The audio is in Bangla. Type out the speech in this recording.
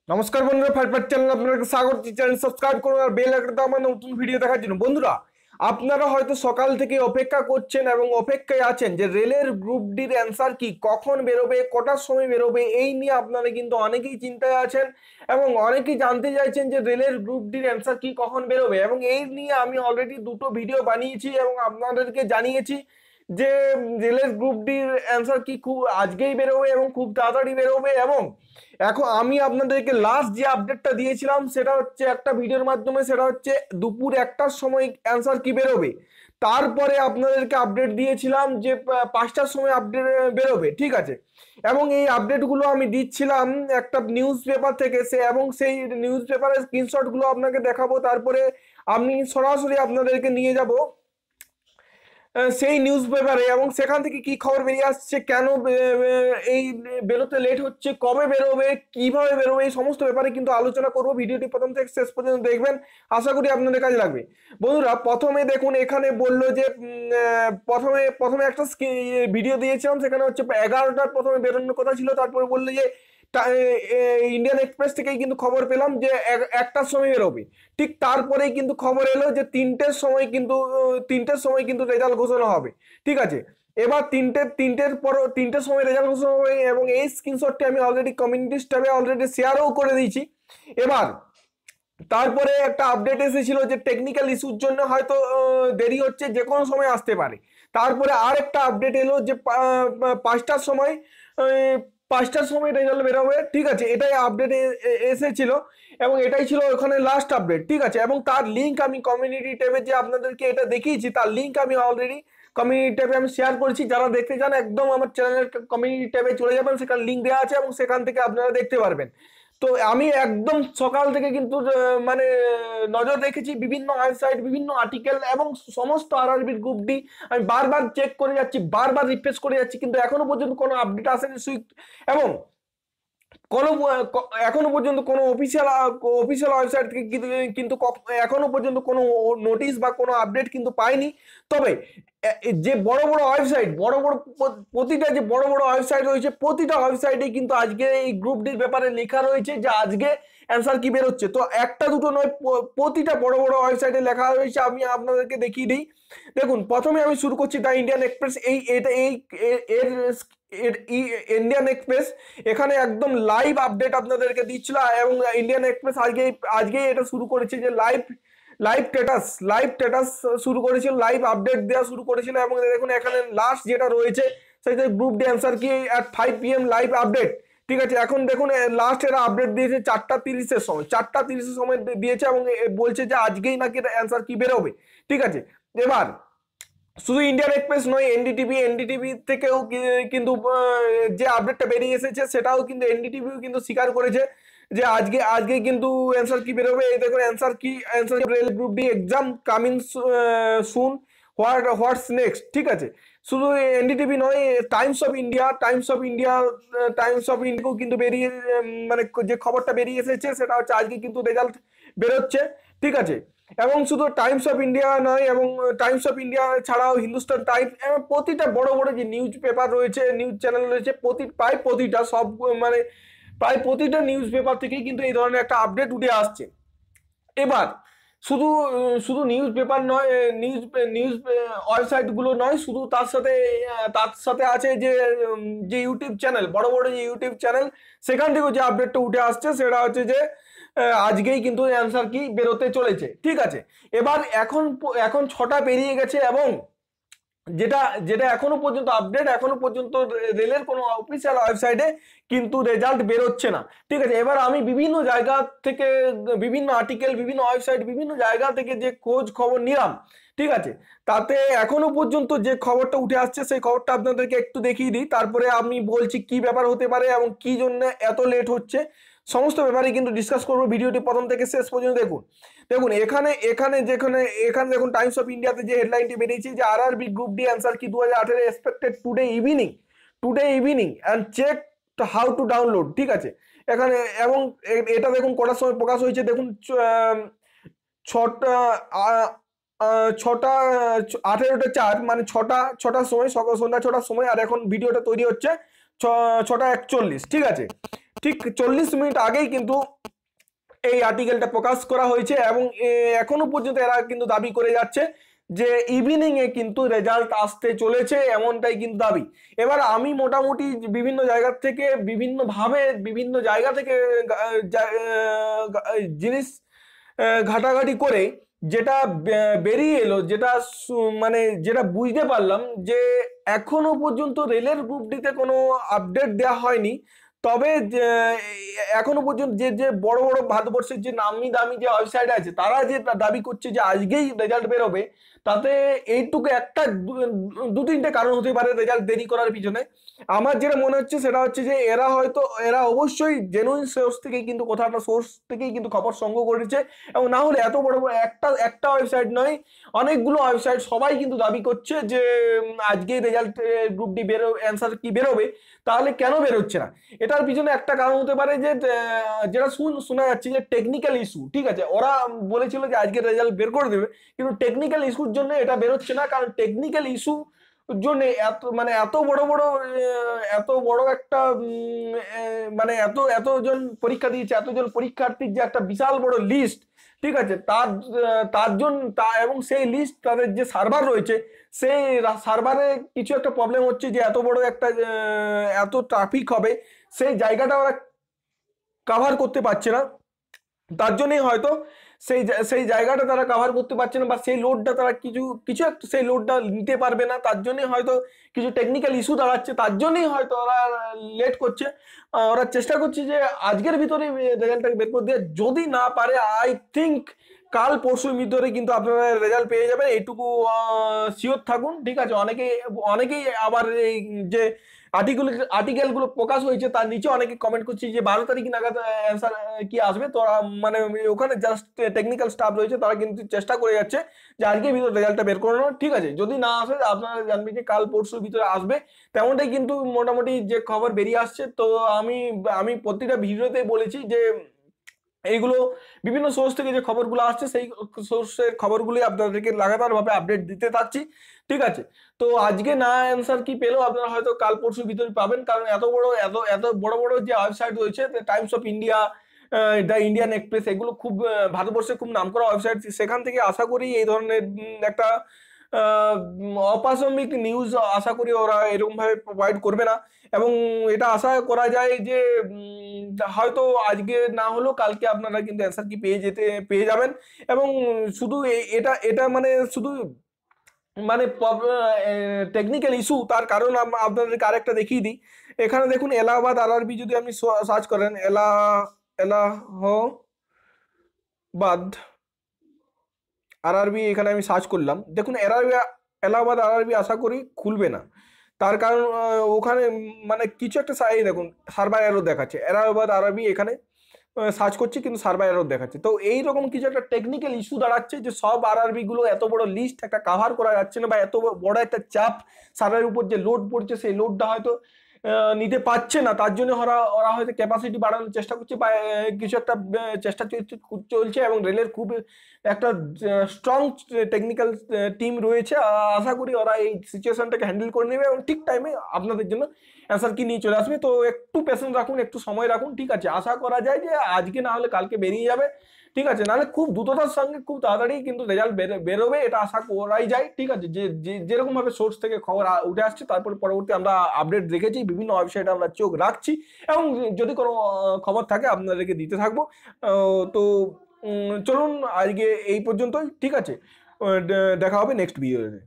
নমস্কার বন্ধুরা, ফাইট চ্যানেল আপনাদেরকে স্বাগত। চ্যানেল সাবস্ক্রাইব করুন আর বেল আইকনটা আমার নতুন ভিডিও দেখার জন্য। বন্ধুরা, আপনারা হয়তো সকাল থেকে অপেক্ষা করছেন এবং অপেক্ষায় আছেন যে রেলের গ্রুপ ডির অ্যান্সার কি, কখন বেরোবে, কটার সময় বেরোবে, এই নিয়ে আপনারা কিন্তু অনেকেই চিন্তায় আছেন এবং অনেকেই জানতে চাইছেন যে রেলের গ্রুপ ডির অ্যান্সার কি, কখন বেরোবে। এবং এই নিয়ে আমি অলরেডি দুটো ভিডিও বানিয়েছি এবং আপনাদেরকে জানিয়েছি যে রেলের গ্রুপ ডির অ্যান্সার কি খুব আজকেই বেরোবে এবং খুব তাড়াতাড়ি বেরোবে। এবং এখন আমি আপনাদেরকে লাস্ট যে আপডেটটা দিয়েছিলাম সেটা হচ্ছে একটা ভিডিওর মাধ্যমে, সেটা হচ্ছে দুপুর 1টার সময় অ্যান্সার কি বেরোবে। তারপরে আপনাদেরকে আপডেট দিয়েছিলাম যে 5টার সময় আপডেট বেরোবে, ঠিক আছে। এবং এই আপডেটগুলো আমি দিচ্ছিলাম একটা নিউজ পেপার থেকে, এবং সেই নিউজ পেপারের স্ক্রিনশটগুলো আপনাকে দেখাবো। তারপরে আমি সরাসরি আপনাদেরকে নিয়ে যাব সেই নিউজ পেপারে এবং সেখান থেকে কি খবর বেরিয়ে আসছে, কেন এই বেরোতে লেট হচ্ছে, কবে বেরোবে, কিভাবে বেরোবে, এই সমস্ত ব্যাপারে কিন্তু আলোচনা করবো। ভিডিওটি প্রথম থেকে শেষ পর্যন্ত দেখবেন, আশা করি আপনাদের কাজে লাগবে। বন্ধুরা, প্রথমে দেখুন এখানে বললো যে প্রথমে প্রথমে একটা ভিডিও দিয়েছিলাম, সেখানে হচ্ছে 11টার প্রথমে বেরোনোর কথা ছিল। তারপরে বললো যে ইন্ডিয়ান এক্সপ্রেস থেকেই কিন্তু খবর পেলাম যে 1টার সময় বেরোবে। ঠিক তারপরেই কিন্তু খবর এলো যে 3টের সময় কিন্তু রেজাল্ট ঘোষণা হবে, ঠিক আছে। এবার তিনটের সময় রেজাল্ট ঘোষণা হবে এবং এই স্ক্রিনশটটি আমি অলরেডি কমিউনিটি ট্যাবে অলরেডি শেয়ারও করে দিয়েছি। এবার তারপরে একটা আপডেট এসেছিল যে টেকনিক্যাল ইস্যুর জন্য হয়তো দেরি হচ্ছে, যে কোনো সময় আসতে পারে। তারপরে আর একটা আপডেট এলো যে 5টার সময় আহ, 5টার সময় রেজাল্ট বেরোবে, ঠিক আছে। এটাই আপডেট এসেছিল এবং এটাই ছিল ওখানে লাস্ট আপডেট, ঠিক আছে। এবং তার লিঙ্ক আমি কমিউনিটি ট্যাবে যে আপনাদেরকে এটা দেখিয়েছি, তার লিঙ্ক আমি অলরেডি কমিউনিটি ট্যাবে আমি শেয়ার করেছি। যারা দেখতে চান একদম আমার চ্যানেলের কমিউনিটি ট্যাবে চলে যাবেন, সেখানে লিঙ্ক দেওয়া আছে এবং সেখান থেকে আপনারা দেখতে পারবেন। তো আমি একদম সকাল থেকে কিন্তু মানে নজর রেখেছি বিভিন্ন ওয়েবসাইট, বিভিন্ন আর্টিকেল এবং সমস্ত আরআরবির গ্রুপ ডি আমি বারবার চেক করে যাচ্ছি, বারবার রিফ্রেশ করে যাচ্ছি, কিন্তু এখনো পর্যন্ত কোনো আপডেট আসেনি সুইফট। এবং কোনো এখনো পর্যন্ত কোনো অফিসিয়াল অফিসিয়াল ওয়েবসাইট থেকে কিন্তু এখনো পর্যন্ত কোনো নোটিশ বা কোনো আপডেট কিন্তু পাইনি। তবে যে বড় বড় ওয়েবসাইট, বড় বড় প্রতিটা যে বড় বড় ওয়েবসাইট রয়েছে, প্রতিটা ওয়েবসাইটে কিন্তু আজকে এই গ্রুপ ডির ব্যাপারে লেখা রয়েছে যে আজকে অ্যান্সার কি বেরোচ্ছে। তো একটা দুটো নয়, প্রতিটা বড় বড় ওয়েবসাইটে লেখা রয়েছে। আমি আপনাদেরকে দেখিয়ে দিই। দেখুন, প্রথমে আমি শুরু করছি দ্য ইন্ডিয়ান এক্সপ্রেস। এর ইন্ডিয়ান এক্সপ্রেস এখানে একদম লাইভ আপডেট আপনাদেরকে দিচ্ছিল এবং ইন্ডিয়ান এক্সপ্রেস আজকেই এটা শুরু করেছে যে লাইভ স্ট্যাটাস শুরু করেছিল, লাইভ আপডেট দেওয়া শুরু করেছিল। এবং দেখুন এখানে লাস্ট যেটা রয়েছে সেটা গ্রুপ ডি অ্যান্সার কি অ্যাট 5 PM লাইভ আপডেট, ঠিক আছে। এখন দেখুন লাস্ট এরা আপডেট দিয়েছে 4টা 30-এর সময়, 4টা 30-এর সময় দিয়েছে এবং বলছে যে আজকেই নাকি অ্যান্সার কি বেরোবে, ঠিক আছে। এবার শুধু ইন্ডিয়ান এক্সপ্রেস নয়, এনডিটিভি থেকেও কিন্তু যে আপডেটটা বেরিয়ে এসেছে সেটাও কিন্তু এনডিটিভিও কিন্তু স্বীকার করেছে যে আজকে কিন্তু অ্যান্সার কি বেরোবে। এই দেখুন answer rail group D exam coming soon, what's next, ঠিক আছে। শুধু এনডিটিভি নয়, টাইমস অফ ইন্ডিয়াও কিন্তু বেরিয়ে মানে যে খবরটা বেরিয়ে এসেছে সেটা হচ্ছে আজকে কিন্তু রেজাল্ট বেরোচ্ছে, ঠিক আছে। এবং শুধু টাইমস অফ ইন্ডিয়া নয়, এবং টাইমস অফ ইন্ডিয়া ছাড়াও হিন্দুস্তান টাইমস এবং প্রতিটা বড় বড় যে নিউজ পেপার রয়েছে, নিউজ চ্যানেল রয়েছে, প্রায় প্রতিটা সব মানে প্রায় প্রতিটা নিউজ পেপার থেকেই কিন্তু এই ধরনের একটা আপডেট উঠে আসছে। এবার শুধু শুধু নিউজ পেপার নয়, নিউজ ওয়েবসাইটগুলো নয়, শুধু তার সাথে আছে যে ইউটিউব চ্যানেল, বড় বড় যে ইউটিউব চ্যানেল, সেখান থেকেও যে আপডেটটা উঠে আসছে সেটা হচ্ছে যে আজকেই কিন্তু অ্যান্সার কি বেরোতে চলেছে, ঠিক আছে। এবার এখন 6টা পেরিয়ে গেছে এবং যেটা যেটা এখনো পর্যন্ত আপডেট, এখনো পর্যন্ত রেলের কোনো অফিসিয়াল ওয়েবসাইটে কিন্তু রেজাল্ট বেরোচ্ছে না, ঠিক আছে। এবার আমি বিভিন্ন জায়গা থেকে, বিভিন্ন আর্টিকেল, বিভিন্ন ওয়েবসাইট, বিভিন্ন জায়গা থেকে যে খোঁজ খবর নিলাম, ঠিক আছে। তাতে এখনো পর্যন্ত যে খবরটা উঠে আসছে সেই খবরটা আপনাদেরকে একটু দেখিয়ে দিই, তারপরে আমি বলছি কি ব্যাপার হতে পারে এবং কি জন্য এত লেট হচ্ছে। সমস্ত ব্যাপারে কিন্তু ডিসকাস করবো। ভিডিওটি প্রথম থেকে শেষ পর্যন্ত দেখুন। দেখুন এখানে দেখুন টাইমস অফ ইন্ডিয়াতে যে হেডলাইনটি বেরিয়েছে যে RRB group D answer key 2018 expected today evening and check how to download, ঠিক আছে। এখানে এবং এটা দেখুন কটার সময় প্রকাশ হয়েছে, দেখুন ছটা 18:04 মানে ছটার সময়, সকাল সন্ধ্যা 6টার সময়। আর এখন ভিডিওটা তৈরি হচ্ছে 6টা 41, ঠিক আছে। ঠিক 40 মিনিট আগেই কিন্তু এই আর্টিকেলটা প্রকাশ করা হয়েছে এবং এখনো পর্যন্ত এরা কিন্তু দাবি করে যাচ্ছে যে ইভিনিং এ কিন্তু রেজাল্ট আসতে চলেছে, এমনটাই কিন্তু দাবি। এবার আমি মোটামুটি বিভিন্ন জায়গা থেকে বিভিন্নভাবে বিভিন্ন জায়গা থেকে জিনিস ঘাটাঘাটি করে যেটা বেরিয়ে এলো, যেটা মানে যেটা বুঝতে পারলাম যে এখনো পর্যন্ত রেলের গ্রুপ ডিতে কোনো আপডেট দেওয়া হয়নি। তবে এখনো পর্যন্ত যে যে বড় বড় ভারতবর্ষের যে নামি দামি যে ওয়েবসাইট আছে তারা যে দাবি করছে যে আজকেই রেজাল্ট বেরোবে, তাতে এইটুকু একটা দু তিনটে কারণ হতে পারে রেজাল্ট দেরি করার পিছনে। আমার যেটা মনে হচ্ছে সেটা হচ্ছে যে এরা অবশ্যই জেনুইন সোর্স থেকেই কিন্তু কোথাও একটা সোর্স থেকেই কিন্তু খবর সংগ্রহ করেছে, এবং না হলে এত বড় বড় একটা ওয়েবসাইট নয়, অনেকগুলো ওয়েবসাইট সবাই কিন্তু দাবি করছে যে আজকে রেজাল্ট গ্রুপ ডি অ্যান্সার কি বেরোবে, তাহলে কেন বেরোচ্ছে না? এটার পিছনে একটা কারণ হতে পারে যে যেটা শোনা যাচ্ছে যে টেকনিক্যাল ইস্যু। ঠিক আছে, ওরা বলেছিল যে আজকে রেজাল্ট বের করে দেবে, কিন্তু টেকনিক্যাল ইস্যুর জন্য এটা বেরোচ্ছে না। কারণ টেকনিক্যাল ইস্যু জন্য এত বড় একটা মানে এতজন পরীক্ষা দিয়েছে, এতজন পরীক্ষার্থীর যে একটা বিশাল বড় লিস্ট, ঠিক আছে, তার জন্য এবং সেই লিস্ট তাদের যে সার্ভার রয়েছে সেই সার্ভারে কিছু একটা প্রবলেম হচ্ছে, যে এত বড় একটা এত ট্রাফিক হবে সেই জায়গাটা ওরা কাভার করতে পারছে না। তার জন্যই হয়তো সেই জায়গাটা তারা কাভার করতে পারছে না, বা সেই লোডটা তারা কিছু একটা সেই লোডটা নিতে পারবে না, তার জন্যই হয়তো কিছু টেকনিক্যাল ইস্যু দাঁড়াচ্ছে, তার জন্যই হয়তো ওরা লেট করছে। ওরা চেষ্টা করছে যে আজকের ভিতরে রেজাল্টটাকে বের করে দিয়ে, যদি না পারে আই থিঙ্ক কাল পরশুর ভিতরে কিন্তু আপনারা রেজাল্ট পেয়ে যাবেন, এইটুকু শিওর থাকুন। ঠিক আছে, অনেকেই আবার এই যে আর্টিকেলগুলো প্রকাশ হয়েছে তার নিচে অনেকে কমেন্ট করছে যে 12 তারিখ নাগাদ অ্যান্সার কি আসবে, তো মানে ওখানে জাস্ট টেকনিক্যাল স্টাফ রয়েছে, তারা কিন্তু চেষ্টা করে যাচ্ছে যে আজকের ভিতরে রেজাল্টটা বের করানো। ঠিক আছে, যদি না আসে আপনারা জানবেন যে কাল পরশুর ভিতরে আসবে, তেমনটাই কিন্তু মোটামুটি যে খবর বেরিয়ে আসছে। তো আমি প্রতিটা ভিডিওতে বলেছি যে এইগুলো বিভিন্ন সোর্স থেকে যে খবরগুলো আসছে সেই সোর্সের খবরগুলি আপনাদেরকে লাগাতার ভাবে আপডেট দিতে থাকছি। ঠিক আছে, তো আজকে না অ্যান্সার কি পেলেও আপনারা হয়তো কাল পরশুর ভিতরে পাবেন, কারণ এত বড় বড় যে ওয়েবসাইট রয়েছে, Times of India, the Indian express, এগুলো খুব ভারতবর্ষে খুব নামকরা ওয়েবসাইট, সেখান থেকে আশা করি এই ধরনের একটা অপ্রাসঙ্গিক নিউজ আশা করি ওরা এরকম ভাবে প্রোভাইড করবে না। এবং এটা আশা করা যায় যে হয়তো আজকে না হলেও কালকে আপনারা কিন্তু অ্যান্সার কি পেয়ে যাবেন। এবং শুধু এটা এটা মানে শুধু মানে টেকনিক্যাল ইস্যু, তার কারণ আপনাদেরকে আরেকটা দেখিয়ে দিই। এখানে দেখুন এলাহাবাদ আরআরবি, যদি আপনি সার্চ করেন এলাহাবাদ আরআরবি, এখানে আমি সার্চ করলাম, দেখুন এলাহাবাদ আরআরবি আশা করি খুলবে না। তার কারণ ওখানে মানে কিছু একটা দেখুন সার্ভার এরর দেখাচ্ছে, এলাহাবাদ আরআরবি এখানে সার্চ করছি কিন্তু সার্ভার এরর দেখাচ্ছে। তো এইরকম কিছু একটা টেকনিক্যাল ইস্যু দাঁড়াচ্ছে যে সব আরআরবি গুলো এত বড় লিস্ট একটা কাভার করা যাচ্ছে না, বা এত বড় একটা চাপ সার্ভারের উপর যে লোড পড়ছে সেই লোডটা হয়তো নিতে পারছে না, তার জন্য ওরা হয়তো ক্যাপাসিটি বাড়ানোর চেষ্টা করছে, বা কিছু একটা চেষ্টা চলছে। এবং রেলের খুব একটা স্ট্রং টেকনিক্যাল টিম রয়েছে, আশা করি ওরা এই সিচুয়েশনটাকে হ্যান্ডেল করে নেবে এবং ঠিক টাইমে আপনাদের জন্য অ্যান্সার কি নিয়ে চলে আসবে। তো একটু পেশেন্স রাখুন, একটু সময় রাখুন। ঠিক আছে, আশা করা যায় যে আজকে না হলে কালকে বেরিয়ে যাবে। ঠিক আছে, নাহলে খুব দ্রুততার সঙ্গে খুব তাড়াতাড়ি কিন্তু রেজাল্ট বেরোবে, এটা আশা করাই যায়। ঠিক আছে, যেরকম ভাবে সোর্স থেকে খবর উঠে আসছে, তারপর পরবর্তী আমরা আপডেট রেখেছি, বিভিন্ন ওয়েবসাইটে আমরা চোখ রাখছি, এবং যদি কোনো খবর থাকে আপনাদেরকে দিতে থাকবো। তো চলুন আজকে এই পর্যন্তই। ঠিক আছে, দেখা হবে নেক্সট ভিডিওতে।